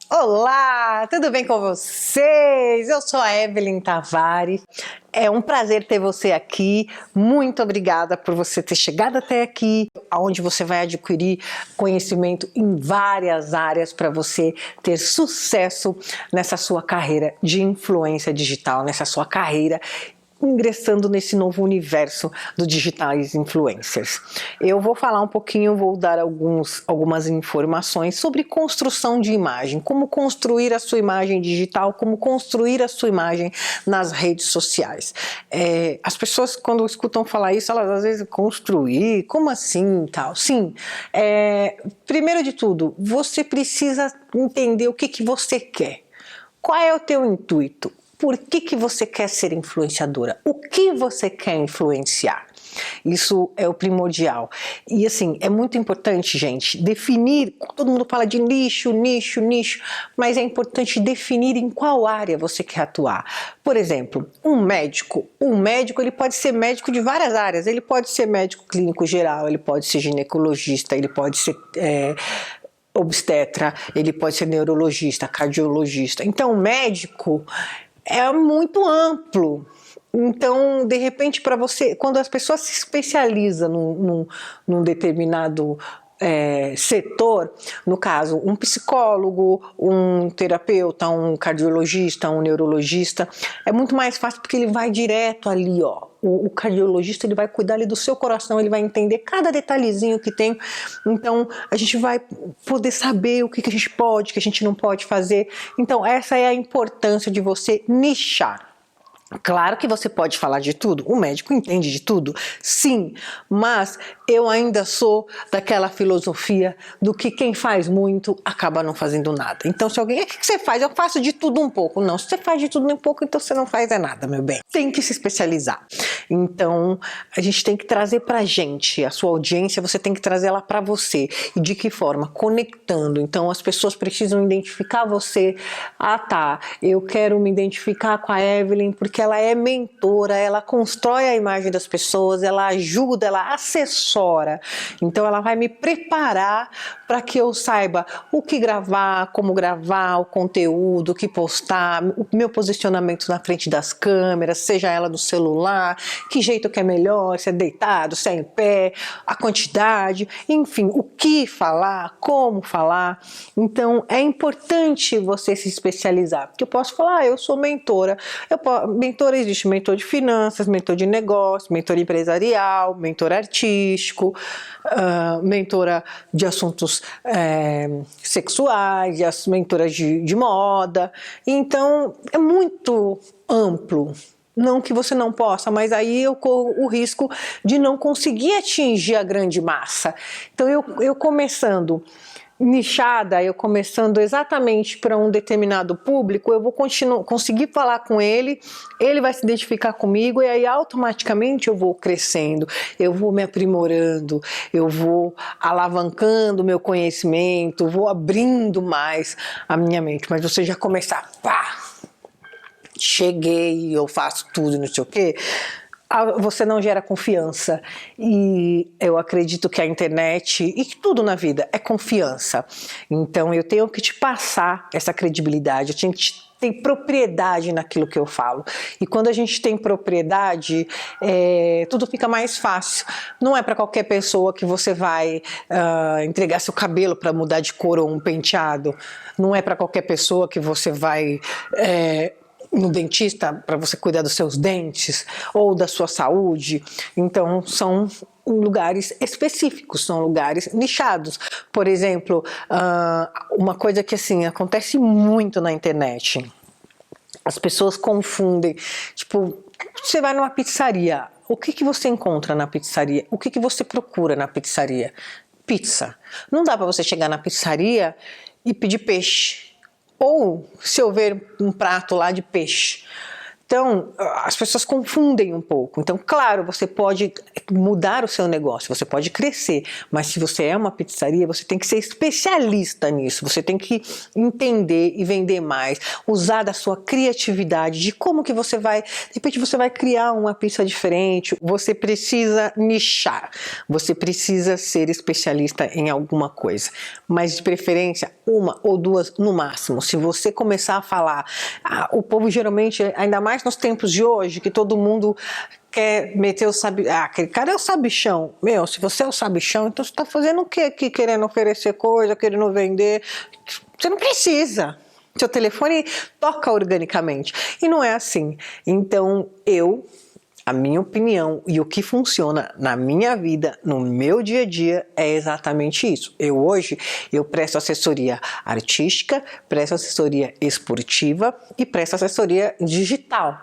Olá, tudo bem com vocês? Eu sou a Evelyn Tavares. É um prazer ter você aqui. Muito obrigada por você ter chegado até aqui, onde você vai adquirir conhecimento em várias áreas para você ter sucesso nessa sua carreira de influência digital, nessa sua carreira ingressando nesse novo universo dos digitais influencers. Eu vou falar um pouquinho, vou dar algumas informações sobre construção de imagem, como construir a sua imagem digital, como construir a sua imagem nas redes sociais. As pessoas, quando escutam falar isso, elas às vezes construir, como assim tal? Sim, primeiro de tudo, você precisa entender o que você quer. Qual é o teu intuito? Por que você quer ser influenciadora? O que você quer influenciar? Isso é o primordial. E assim, é muito importante, gente, definir, todo mundo fala de nicho, mas é importante definir em qual área você quer atuar. Por exemplo, um médico ele pode ser médico de várias áreas, ele pode ser médico clínico geral, ele pode ser ginecologista, ele pode ser obstetra, ele pode ser neurologista, cardiologista. Então, médico é muito amplo. Então, de repente, para você, quando as pessoas se especializam num determinado setor, no caso, um psicólogo, um terapeuta, um cardiologista, um neurologista, é muito mais fácil porque ele vai direto ali, ó. O cardiologista, ele vai cuidar ali do seu coração, ele vai entender cada detalhezinho que tem. Então, a gente vai poder saber o que a gente pode, o que a gente não pode fazer. Então, essa é a importância de você nichar. Claro que você pode falar de tudo, o médico entende de tudo, sim, mas eu ainda sou daquela filosofia do que quem faz muito acaba não fazendo nada. Então se alguém, o que você faz? Eu faço de tudo um pouco. Não, se você faz de tudo um pouco, então você não faz nada, meu bem. Tem que se especializar. Então a gente tem que trazer pra gente, a sua audiência, você tem que trazer ela pra você. E de que forma? Conectando. Então as pessoas precisam identificar você. Ah tá, eu quero me identificar com a Evelyn porque ela é mentora, ela constrói a imagem das pessoas, ela ajuda, ela assessora. Então ela vai me preparar para que eu saiba o que gravar, como gravar, o conteúdo, o que postar, o meu posicionamento na frente das câmeras, seja ela no celular, que jeito que é melhor, se é deitado, se é em pé, a quantidade, enfim, o que falar, como falar. Então é importante você se especializar, porque eu posso falar, eu sou mentora, mentor existe mentor de finanças, mentor de negócio, mentor empresarial, mentor artístico, mentora de assuntos sexuais, mentora de moda. Então é muito amplo. Não que você não possa, mas aí eu corro o risco de não conseguir atingir a grande massa. Então eu começando nichada, eu começando exatamente para um determinado público, eu vou conseguir falar com ele, ele vai se identificar comigo e aí automaticamente eu vou crescendo, eu vou me aprimorando, eu vou alavancando o meu conhecimento, vou abrindo mais a minha mente. Mas você já começar, pá, cheguei, eu faço tudo, não sei o quê, você não gera confiança. E eu acredito que a internet e tudo na vida é confiança. Então eu tenho que te passar essa credibilidade, eu tenho que ter propriedade naquilo que eu falo. E quando a gente tem propriedade, tudo fica mais fácil. Não é para qualquer pessoa que você vai entregar seu cabelo para mudar de cor ou um penteado. Não é para qualquer pessoa que você vai no dentista para você cuidar dos seus dentes ou da sua saúde. Então são lugares específicos, são lugares nichados. Por exemplo, uma coisa que assim acontece muito na internet, as pessoas confundem, tipo, você vai numa pizzaria, o que você encontra na pizzaria? O que você procura na pizzaria? Pizza. Não dá para você chegar na pizzaria e pedir peixe. Ou se eu ver um prato lá de peixe, Então, as pessoas confundem um pouco. Então, claro, você pode mudar o seu negócio, você pode crescer, mas se você é uma pizzaria, você tem que ser especialista nisso, você tem que entender e vender mais, usar da sua criatividade, de como que você vai, de repente você vai criar uma pizza diferente, você precisa nichar, você precisa ser especialista em alguma coisa, mas de preferência uma ou duas no máximo. Se você começar a falar, o povo geralmente, ainda mais nos tempos de hoje, que todo mundo quer meter o sabichão. Aquele cara é o sabichão. Meu, se você é o sabichão, então você tá fazendo o que aqui? Querendo oferecer coisa, querendo vender. Você não precisa. Seu telefone toca organicamente. E não é assim. Então, a minha opinião e o que funciona na minha vida, no meu dia a dia, é exatamente isso. Hoje eu presto assessoria artística, presto assessoria esportiva e presto assessoria digital.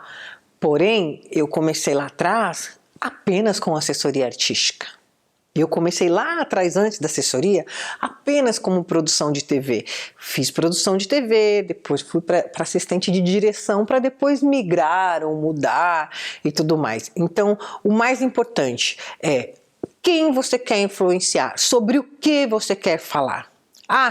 Porém, eu comecei lá atrás apenas com assessoria artística. Eu comecei lá atrás, antes da assessoria, apenas como produção de TV. Fiz produção de TV, depois fui para assistente de direção, para depois migrar ou mudar e tudo mais. Então, o mais importante é quem você quer influenciar, sobre o que você quer falar.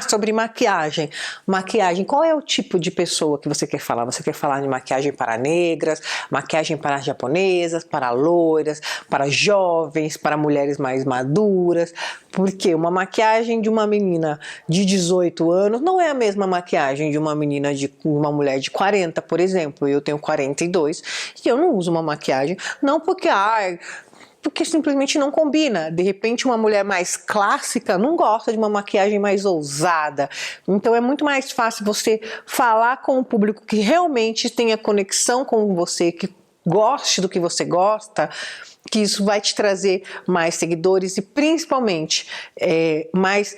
Sobre maquiagem. Maquiagem, qual é o tipo de pessoa que você quer falar? Você quer falar de maquiagem para negras, maquiagem para japonesas, para loiras, para jovens, para mulheres mais maduras? Porque uma maquiagem de uma menina de 18 anos não é a mesma maquiagem de uma mulher de 40, por exemplo. Eu tenho 42 e eu não uso uma maquiagem, não porque simplesmente não combina. De repente, uma mulher mais clássica não gosta de uma maquiagem mais ousada. Então, é muito mais fácil você falar com o público que realmente tenha conexão com você, que goste do que você gosta, que isso vai te trazer mais seguidores e, principalmente, mais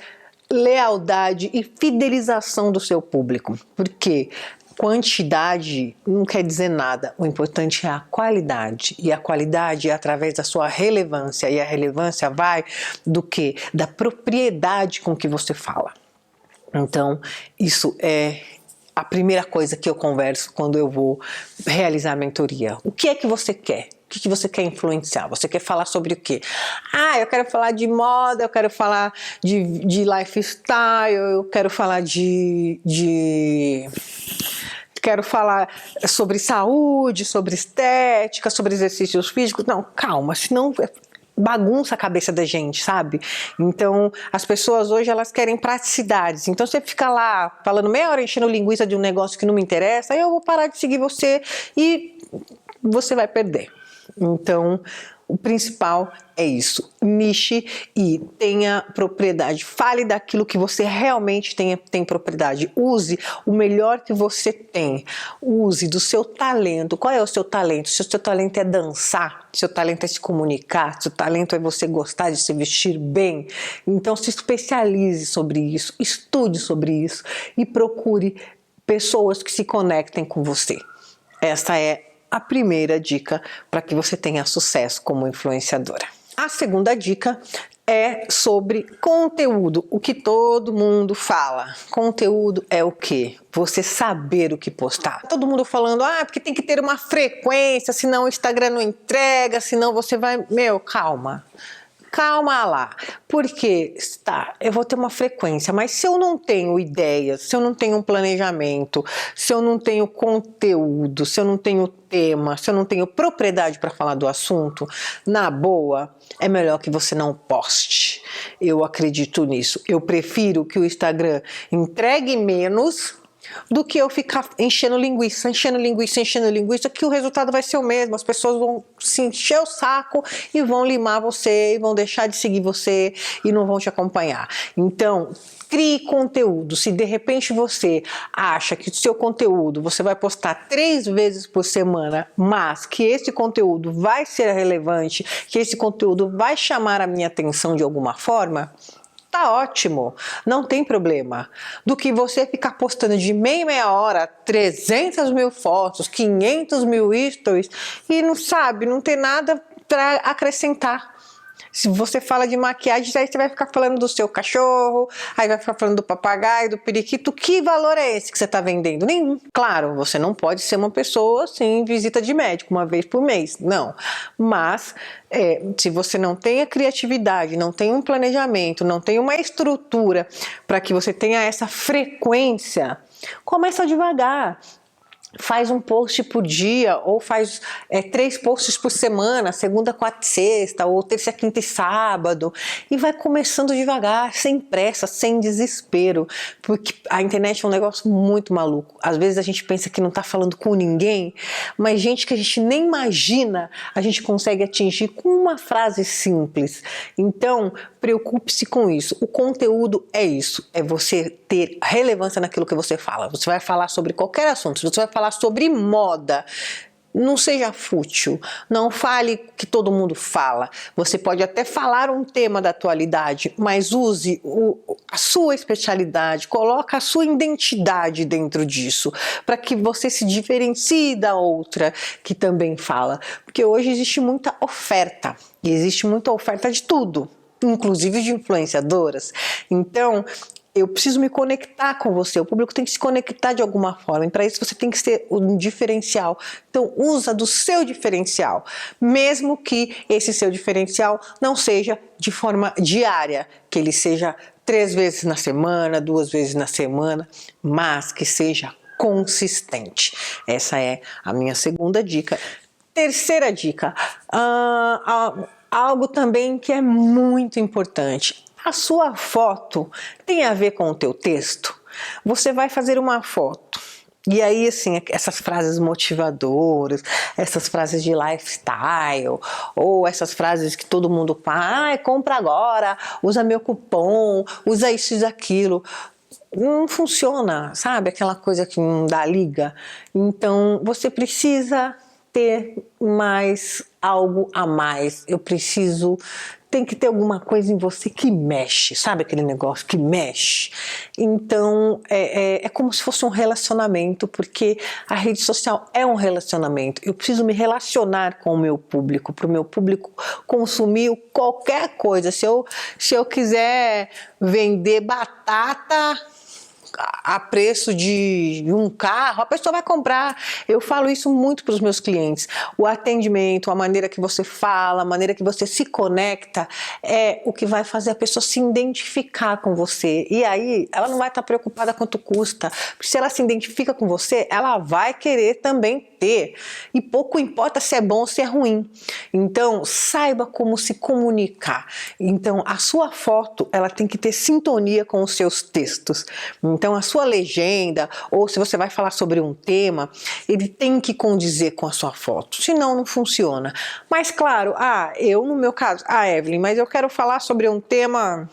lealdade e fidelização do seu público. Porque quantidade não quer dizer nada, o importante é a qualidade, e a qualidade é através da sua relevância, e a relevância vai do quê? Da propriedade com que você fala. Então, isso é a primeira coisa que eu converso quando eu vou realizar a mentoria. O que é que você quer? O que você quer influenciar? Você quer falar sobre o quê? Eu quero falar de moda, eu quero falar de lifestyle, eu quero falar quero falar sobre saúde, sobre estética, sobre exercícios físicos. Não, calma, senão bagunça a cabeça da gente, sabe? Então, as pessoas hoje, elas querem praticidades. Então, você fica lá falando meia hora enchendo linguiça de um negócio que não me interessa, aí eu vou parar de seguir você e você vai perder. Então, o principal é isso, niche e tenha propriedade, fale daquilo que você realmente tem propriedade, use o melhor que você tem, use do seu talento. Qual é o seu talento? Se o seu talento é dançar, se o seu talento é se comunicar, se o seu talento é você gostar de se vestir bem, então se especialize sobre isso, estude sobre isso e procure pessoas que se conectem com você. Essa é a primeira dica para que você tenha sucesso como influenciadora. A segunda dica é sobre conteúdo, o que todo mundo fala. Conteúdo é o quê? Você saber o que postar. Todo mundo falando, porque tem que ter uma frequência, senão o Instagram não entrega, senão você vai... Calma. Calma lá, porque eu vou ter uma frequência, mas se eu não tenho ideias, se eu não tenho um planejamento, se eu não tenho conteúdo, se eu não tenho tema, se eu não tenho propriedade para falar do assunto, na boa, é melhor que você não poste. Eu acredito nisso. Eu prefiro que o Instagram entregue menos do que eu ficar enchendo linguiça, que o resultado vai ser o mesmo. As pessoas vão se encher o saco e vão limar você, e vão deixar de seguir você e não vão te acompanhar. Então, crie conteúdo. Se de repente você acha que o seu conteúdo você vai postar 3 vezes por semana, mas que esse conteúdo vai ser relevante, que esse conteúdo vai chamar a minha atenção de alguma forma, tá ótimo, não tem problema. Do que você ficar postando de meia hora, 300 mil fotos, 500 mil stories e não tem nada para acrescentar. Se você fala de maquiagem, aí você vai ficar falando do seu cachorro, aí vai ficar falando do papagaio, do periquito. Que valor é esse que você está vendendo? Nenhum. Claro, você não pode ser uma pessoa assim, visita de médico uma vez por mês, não. Mas se você não tem a criatividade, não tem um planejamento, não tem uma estrutura para que você tenha essa frequência, começa devagar. Faz um post por dia, ou faz 3 posts por semana, segunda, quarta e sexta, ou terça, quinta e sábado, e vai começando devagar, sem pressa, sem desespero, porque a internet é um negócio muito maluco. Às vezes a gente pensa que não está falando com ninguém, mas gente que a gente nem imagina, a gente consegue atingir com uma frase simples. Então, preocupe-se com isso. O conteúdo é isso, é você ter relevância naquilo que você fala. Você vai falar sobre qualquer assunto, você vai falar sobre moda, não seja fútil, não fale que todo mundo fala. Você pode até falar um tema da atualidade, mas use a sua especialidade, coloque a sua identidade dentro disso, para que você se diferencie da outra que também fala. Porque hoje existe muita oferta, e existe muita oferta de tudo, inclusive de influenciadoras. Então, eu preciso me conectar com você, o público tem que se conectar de alguma forma, e para isso você tem que ser um diferencial. Então, usa do seu diferencial, mesmo que esse seu diferencial não seja de forma diária, que ele seja 3 vezes na semana, 2 vezes na semana, mas que seja consistente. Essa é a minha segunda dica. Terceira dica, algo também que é muito importante. A sua foto tem a ver com o teu texto? Você vai fazer uma foto. E aí, assim, essas frases motivadoras, essas frases de lifestyle, ou essas frases que todo mundo fala, compra agora, usa meu cupom, usa isso e aquilo. Não funciona, sabe? Aquela coisa que não dá liga. Então, você precisa ter mais algo a mais. Tem que ter alguma coisa em você que mexe, sabe aquele negócio que mexe? Então, é como se fosse um relacionamento, porque a rede social é um relacionamento. Eu preciso me relacionar com o meu público, para o meu público consumir qualquer coisa. Se eu quiser vender batata a preço de um carro, a pessoa vai comprar. Eu falo isso muito para os meus clientes. O atendimento, a maneira que você fala, a maneira que você se conecta é o que vai fazer a pessoa se identificar com você. E aí ela não vai estar preocupada quanto custa. Porque se ela se identifica com você, ela vai querer também ter. E pouco importa se é bom ou se é ruim. Então, saiba como se comunicar. Então, a sua foto, ela tem que ter sintonia com os seus textos. Então, a sua legenda, ou se você vai falar sobre um tema, ele tem que condizer com a sua foto, senão não funciona. Mas claro, eu no meu caso, Evelyn, mas eu quero falar sobre um tema...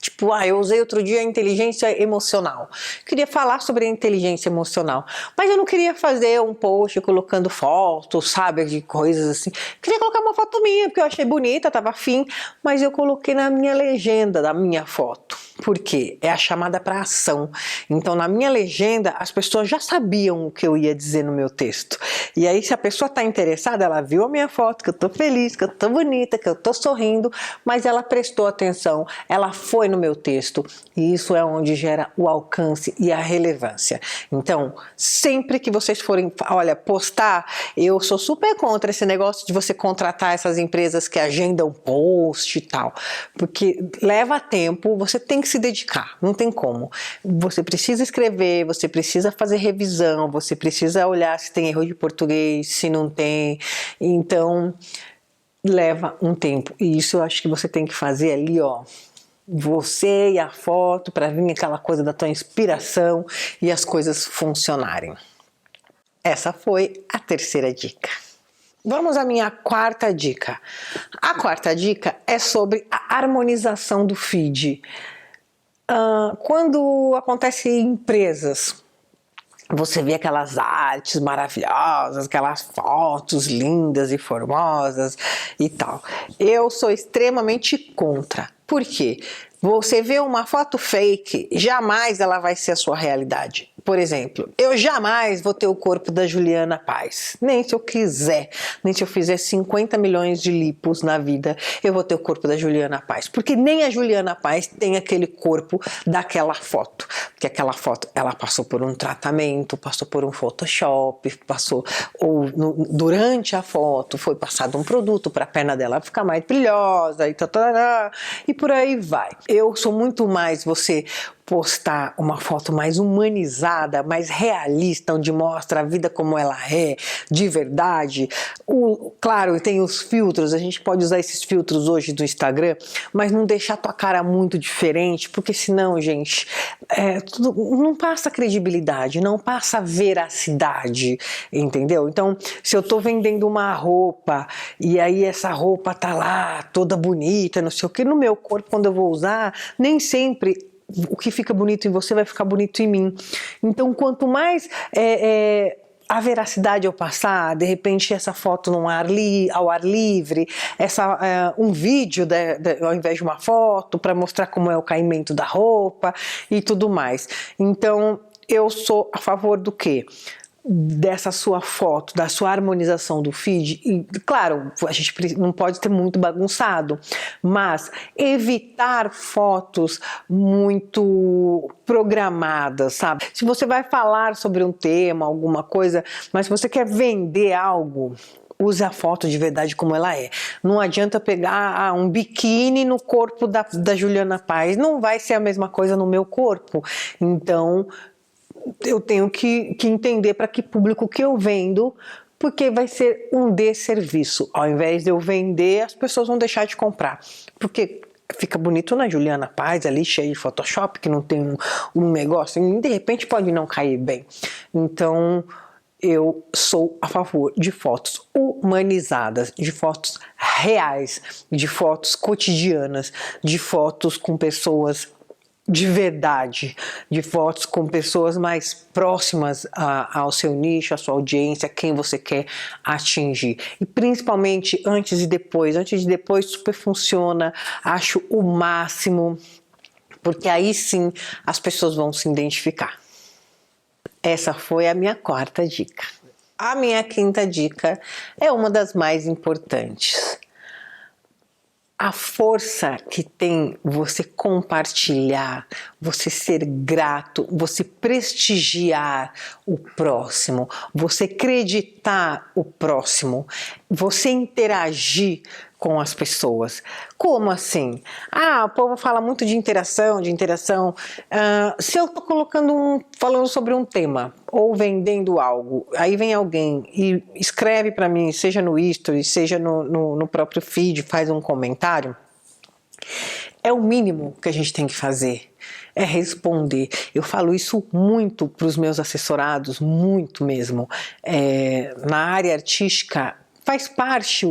Tipo, eu usei outro dia a inteligência emocional. Queria falar sobre a inteligência emocional, mas eu não queria fazer um post colocando fotos, sabe, de coisas assim. Queria colocar uma foto minha, porque eu achei bonita, tava afim, mas eu coloquei na minha legenda da minha foto. Por quê? É a chamada para ação. Então, na minha legenda, as pessoas já sabiam o que eu ia dizer no meu texto. E aí, se a pessoa está interessada, ela viu a minha foto, que eu tô feliz, que eu tô bonita, que eu tô sorrindo, mas ela prestou atenção, ela foi no meu texto. E isso é onde gera o alcance e a relevância. Então, sempre que vocês forem, postar, eu sou super contra esse negócio de você contratar essas empresas que agendam post e tal, porque leva tempo, você tem que se dedicar, não tem como. Você precisa escrever, você precisa fazer revisão, você precisa olhar se tem erro de português, se não tem. Então, leva um tempo. E isso eu acho que você tem que fazer ali, você e a foto, para vir aquela coisa da tua inspiração e as coisas funcionarem. Essa foi a terceira dica. Vamos à minha quarta dica. A quarta dica é sobre a harmonização do feed. Quando acontece em empresas, você vê aquelas artes maravilhosas, aquelas fotos lindas e formosas e tal. Eu sou extremamente contra. Por quê? Você vê uma foto fake, jamais ela vai ser a sua realidade. Por exemplo, eu jamais vou ter o corpo da Juliana Paz, nem se eu quiser, nem se eu fizer 50 milhões de lipos na vida, eu vou ter o corpo da Juliana Paz, porque nem a Juliana Paz tem aquele corpo daquela foto, porque aquela foto, ela passou por um tratamento, passou por um Photoshop, durante a foto foi passado um produto para a perna dela ficar mais brilhosa e por aí vai. Eu sou muito mais você postar uma foto mais humanizada, mais realista, onde mostra a vida como ela é, de verdade. Claro, tem os filtros, a gente pode usar esses filtros hoje do Instagram, mas não deixar a tua cara muito diferente, porque senão, gente, não passa credibilidade, não passa veracidade, entendeu? Então, se eu tô vendendo uma roupa, e aí essa roupa tá lá, toda bonita, não sei o que, no meu corpo, quando eu vou usar, nem sempre o que fica bonito em você vai ficar bonito em mim. Então, quanto mais a veracidade eu passar, de repente essa foto ao ar livre, um vídeo ao invés de uma foto, para mostrar como é o caimento da roupa e tudo mais. Então, eu sou a favor do quê? Dessa sua foto, da sua harmonização do feed, e claro, a gente não pode ter muito bagunçado, mas evitar fotos muito programadas, sabe? Se você vai falar sobre um tema, alguma coisa, mas se você quer vender algo, use a foto de verdade como ela é. Não adianta pegar um biquíni no corpo da Juliana Paz, não vai ser a mesma coisa no meu corpo. Então, eu tenho que entender para que público que eu vendo, porque vai ser um desserviço. Ao invés de eu vender, as pessoas vão deixar de comprar. Porque fica bonito na Juliana Paz, ali cheio de Photoshop, que não tem um negócio, e de repente pode não cair bem. Então, eu sou a favor de fotos humanizadas, de fotos reais, de fotos cotidianas, de fotos com pessoas de verdade, de fotos com pessoas mais próximas ao seu nicho, à sua audiência, quem você quer atingir. E principalmente antes e depois. Antes e depois super funciona, acho o máximo, porque aí sim as pessoas vão se identificar. Essa foi a minha quarta dica. A minha quinta dica é uma das mais importantes. A força que tem você compartilhar, você ser grato, você prestigiar o próximo, você acreditar o próximo, você interagir com as pessoas. Como assim? O povo fala muito de interação, se eu tô falando sobre um tema ou vendendo algo, aí vem alguém e escreve para mim, seja no History, seja no próprio feed, faz um comentário, é o mínimo que a gente tem que fazer. É responder. Eu falo isso muito para os meus assessorados, muito mesmo. Na área artística, faz parte,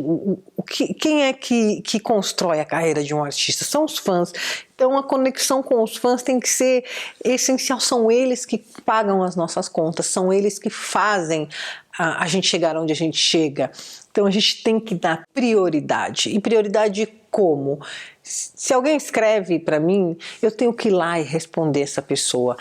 quem é que constrói a carreira de um artista? São os fãs. Então a conexão com os fãs tem que ser essencial, são eles que pagam as nossas contas, são eles que fazem a gente chegar onde a gente chega. Então a gente tem que dar prioridade. E prioridade como? Se alguém escreve para mim, eu tenho que ir lá e responder essa pessoa.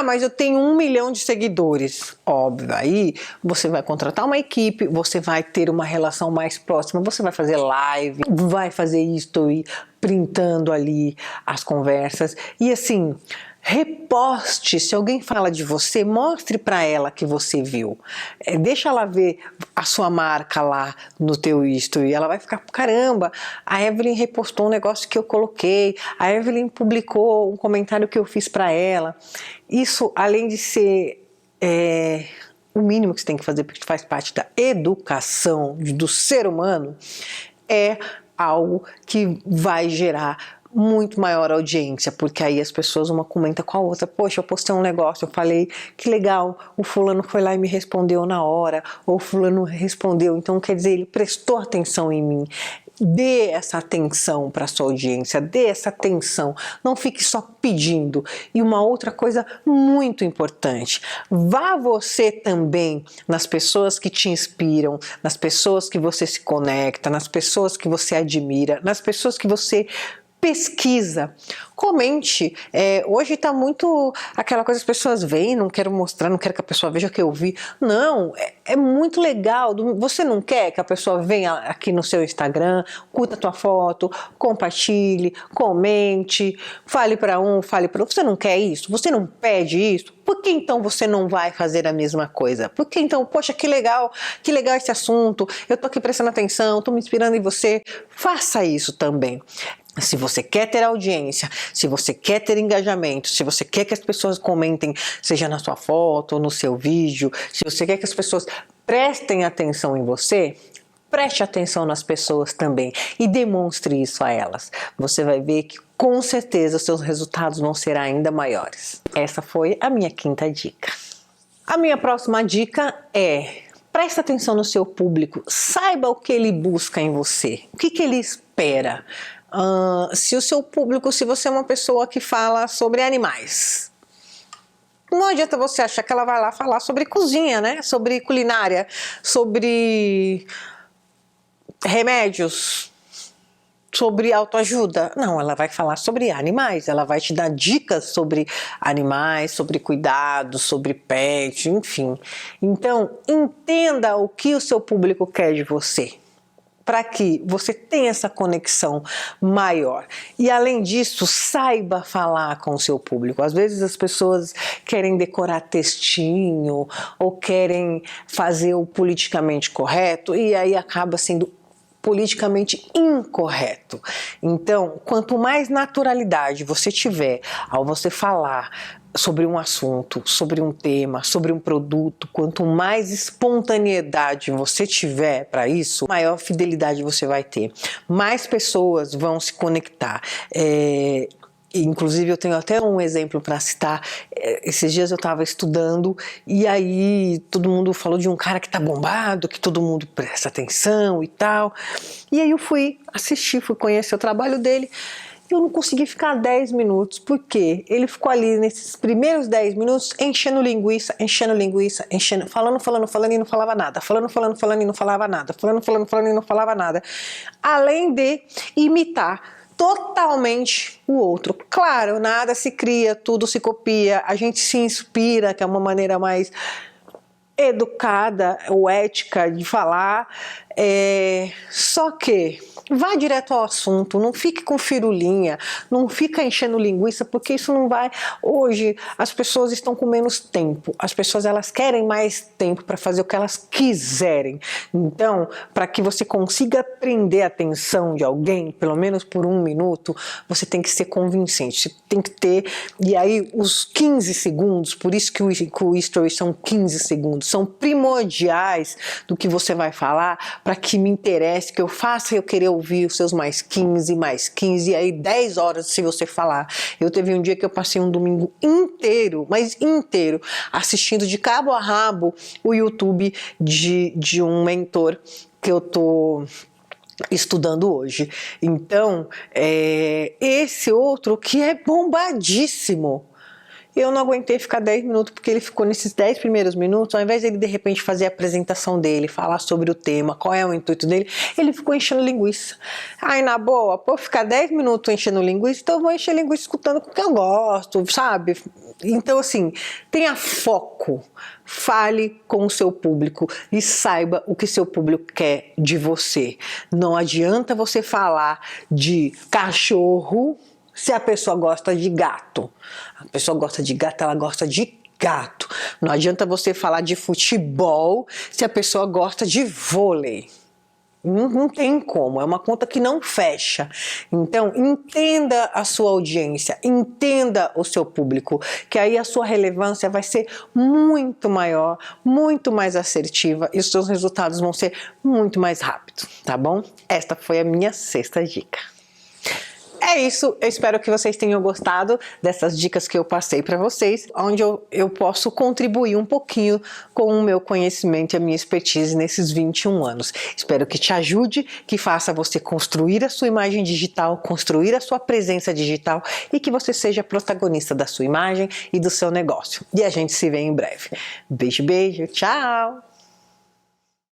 Mas eu tenho 1 milhão de seguidores. Óbvio, aí você vai contratar uma equipe, você vai ter uma relação mais próxima, você vai fazer live, vai fazer story, printando ali as conversas. E assim, reposte, se alguém fala de você, mostre para ela que você viu. Deixa ela ver a sua marca lá no teu history. Ela vai ficar, caramba, a Evelyn repostou um negócio que eu coloquei, a Evelyn publicou um comentário que eu fiz para ela. Isso, além de ser o mínimo que você tem que fazer, porque faz parte da educação do ser humano, é algo que vai gerar muito maior audiência, porque aí as pessoas uma comenta com a outra, poxa, eu postei um negócio, eu falei, que legal, o fulano foi lá e me respondeu na hora, ou o fulano respondeu, então quer dizer, ele prestou atenção em mim. Dê essa atenção para a sua audiência, dê essa atenção, não fique só pedindo. E uma outra coisa muito importante, vá você também nas pessoas que te inspiram, nas pessoas que você se conecta, nas pessoas que você admira, nas pessoas que você pesquisa, comente. Hoje está muito aquela coisa, as pessoas veem, não quero mostrar, não quero que a pessoa veja que eu vi. Não, é muito legal. Você não quer que a pessoa venha aqui no seu Instagram, curta a tua foto, compartilhe, comente, fale para um, fale para outro. Você não quer isso? Você não pede isso? Por que então você não vai fazer a mesma coisa? Por que então, poxa, que legal esse assunto, eu tô aqui prestando atenção, tô me inspirando em você. Faça isso também. Se você quer ter audiência, se você quer ter engajamento, se você quer que as pessoas comentem, seja na sua foto ou no seu vídeo, se você quer que as pessoas prestem atenção em você, preste atenção nas pessoas também e demonstre isso a elas. Você vai ver que com certeza os seus resultados vão ser ainda maiores. Essa foi a minha quinta dica. A minha próxima dica é: preste atenção no seu público, saiba o que ele busca em você, o que ele espera. Se o seu público, se você é uma pessoa que fala sobre animais, não adianta você achar que ela vai lá falar sobre cozinha, né? Sobre culinária, sobre remédios, sobre autoajuda. Não, ela vai falar sobre animais, ela vai te dar dicas sobre animais, sobre cuidados, sobre pet, enfim. Então, entenda o que o seu público quer de você, para que você tenha essa conexão maior. E além disso, saiba falar com o seu público. Às vezes as pessoas querem decorar textinho ou querem fazer o politicamente correto e aí acaba sendo politicamente incorreto. Então, quanto mais naturalidade você tiver ao você falar sobre um assunto, sobre um tema, sobre um produto, quanto mais espontaneidade você tiver para isso, maior fidelidade você vai ter. Mais pessoas vão se conectar. Inclusive eu tenho até um exemplo para citar. Esses dias eu estava estudando e aí todo mundo falou de um cara que tá bombado, que todo mundo presta atenção e tal. E aí eu fui assistir, fui conhecer o trabalho dele. Eu não consegui ficar 10 minutos, porque ele ficou ali nesses primeiros 10 minutos enchendo linguiça, falando e não falava nada, falando e não falava nada, falando e não falava nada, além de imitar totalmente o outro. Claro, nada se cria, tudo se copia, a gente se inspira, que é uma maneira mais educada ou ética de falar, só que vá direto ao assunto, não fique com firulinha, não fica enchendo linguiça, porque isso não vai. Hoje as pessoas estão com menos tempo, as pessoas elas querem mais tempo para fazer o que elas quiserem. Então, para que você consiga prender a atenção de alguém, pelo menos por 1 minuto, você tem que ser convincente, você tem que ter, e aí os 15 segundos, por isso que o story são 15 segundos, são primordiais do que você vai falar, para que me interesse, que eu faça eu querer ouvir os seus mais 15, e aí 10 horas se você falar. Eu teve um dia que eu passei um domingo inteiro, mas inteiro, assistindo de cabo a rabo o YouTube de um mentor que eu tô estudando hoje. Então, esse outro que é bombadíssimo, eu não aguentei ficar 10 minutos, porque ele ficou nesses 10 primeiros minutos, ao invés de ele de repente fazer a apresentação dele, falar sobre o tema, qual é o intuito dele, ele ficou enchendo linguiça. Aí na boa, pô, ficar 10 minutos enchendo linguiça, então eu vou encher linguiça escutando o que eu gosto, sabe? Então assim, tenha foco, fale com o seu público e saiba o que seu público quer de você. Não adianta você falar de cachorro se a pessoa gosta de gato. A pessoa gosta de gato, ela gosta de gato. Não adianta você falar de futebol se a pessoa gosta de vôlei. Não tem como, é uma conta que não fecha. Então, entenda a sua audiência, entenda o seu público, que aí a sua relevância vai ser muito maior, muito mais assertiva e os seus resultados vão ser muito mais rápidos, tá bom? Esta foi a minha 6ª dica. É isso, eu espero que vocês tenham gostado dessas dicas que eu passei para vocês, onde eu posso contribuir um pouquinho com o meu conhecimento e a minha expertise nesses 21 anos. Espero que te ajude, que faça você construir a sua imagem digital, construir a sua presença digital e que você seja protagonista da sua imagem e do seu negócio. E a gente se vê em breve. Beijo, beijo, tchau!